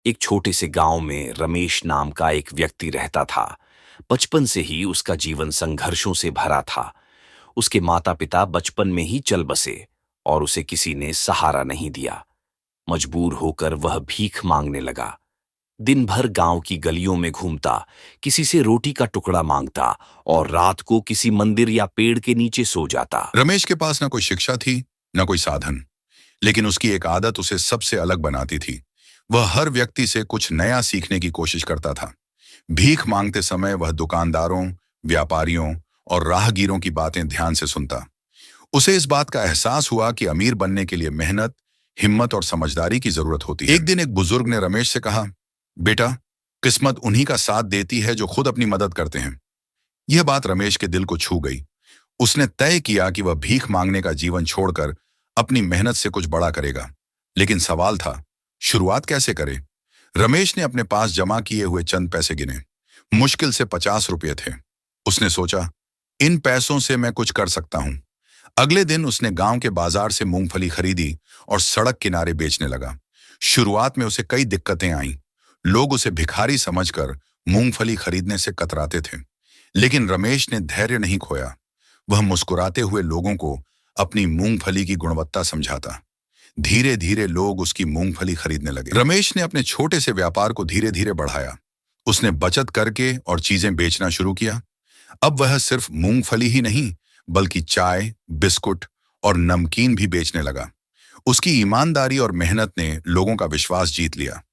एक छोटे से गांव में रमेश नाम का एक व्यक्ति रहता था। बचपन से ही उसका जीवन संघर्षों से भरा था। उसके माता पिता बचपन में ही चल बसे और उसे किसी ने सहारा नहीं दिया। मजबूर होकर वह भीख मांगने लगा। दिन भर गांव की गलियों में घूमता, किसी से रोटी का टुकड़ा मांगता और रात को किसी मंदिर या पेड़ के नीचे सो जाता। रमेश के पास न कोई शिक्षा थी, न कोई साधन, लेकिन उसकी एक आदत उसे सबसे अलग बनाती थी। वह हर व्यक्ति से कुछ नया सीखने की कोशिश करता था। भीख मांगते समय वह दुकानदारों, व्यापारियों और राहगीरों की बातें ध्यान से सुनता। उसे इस बात का एहसास हुआ कि अमीर बनने के लिए मेहनत, हिम्मत और समझदारी की जरूरत होती है। एक दिन एक बुजुर्ग ने रमेश से कहा, बेटा, किस्मत उन्हीं का साथ देती है जो खुद अपनी मदद करते हैं। यह बात रमेश के दिल को छू गई। उसने तय किया कि वह भीख मांगने का जीवन छोड़कर अपनी मेहनत से कुछ बड़ा करेगा। लेकिन सवाल था, शुरुआत कैसे करे? रमेश ने अपने पास जमा किए हुए चंद पैसे गिने। मुश्किल से 50 रुपये थे। उसने सोचा, इन पैसों से मैं कुछ कर सकता हूं। अगले दिन उसने गांव के बाजार से मूंगफली खरीदी और सड़क किनारे बेचने लगा। शुरुआत में उसे कई दिक्कतें आईं। लोग उसे भिखारी समझकर मूंगफली खरीदने से कतराते थे। लेकिन रमेश ने धैर्य नहीं खोया। वह मुस्कुराते हुए लोगों को अपनी मूंगफली की गुणवत्ता समझाता। धीरे धीरे लोग उसकी मूंगफली खरीदने लगे। रमेश ने अपने छोटे से व्यापार को धीरे धीरे बढ़ाया। उसने बचत करके और चीजें बेचना शुरू किया। अब वह सिर्फ मूंगफली ही नहीं, बल्कि चाय, बिस्कुट और नमकीन भी बेचने लगा। उसकी ईमानदारी और मेहनत ने लोगों का विश्वास जीत लिया।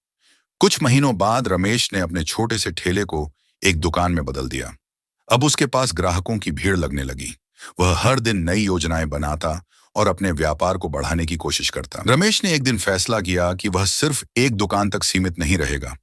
कुछ महीनों बाद रमेश ने अपने छोटे से ठेले को एक दुकान में बदल दिया। अब उसके पास ग्राहकों की भीड़ लगने लगी। वह हर दिन नई योजनाएं बनाता और अपने व्यापार को बढ़ाने की कोशिश करता। रमेश ने एक दिन फैसला किया कि वह सिर्फ एक दुकान तक सीमित नहीं रहेगा।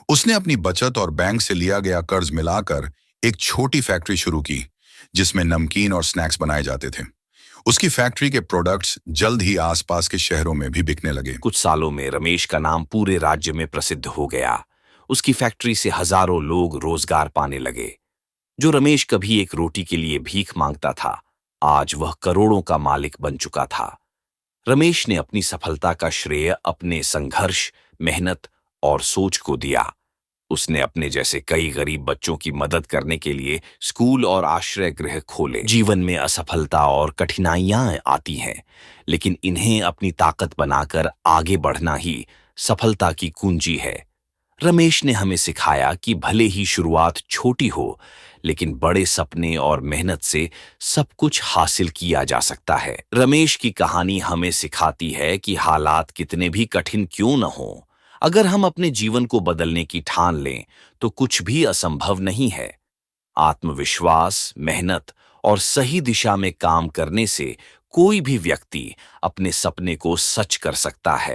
उसने अपनी बचत और बैंक से लिया गया कर्ज मिलाकर एक छोटी फैक्ट्री शुरू की, जिसमें नमकीन और स्नैक्स बनाए जाते थे। उसकी फैक्ट्री के प्रोडक्ट्स जल्द ही आसपास के शहरों में भी बिकने लगे। कुछ सालों में रमेश का नाम पूरे राज्य में प्रसिद्ध हो गया। उसकी फैक्ट्री से हजारों लोग रोजगार पाने लगे। जो रमेश कभी एक रोटी के लिए भीख मांगता था, आज वह करोड़ों का मालिक बन चुका था। रमेश ने अपनी सफलता का श्रेय अपने संघर्ष, मेहनत और सोच को दिया। उसने अपने जैसे कई गरीब बच्चों की मदद करने के लिए स्कूल और आश्रय गृह खोले। जीवन में असफलता और कठिनाइयां आती हैं, लेकिन इन्हें अपनी ताकत बनाकर आगे बढ़ना ही सफलता की कुंजी है। रमेश ने हमें सिखाया कि भले ही शुरुआत छोटी हो, लेकिन बड़े सपने और मेहनत से सब कुछ हासिल किया जा सकता है। रमेश की कहानी हमें सिखाती है कि हालात कितने भी कठिन क्यों न हों, अगर हम अपने जीवन को बदलने की ठान लें तो कुछ भी असंभव नहीं है। आत्मविश्वास, मेहनत और सही दिशा में काम करने से कोई भी व्यक्ति अपने सपने को सच कर सकता है।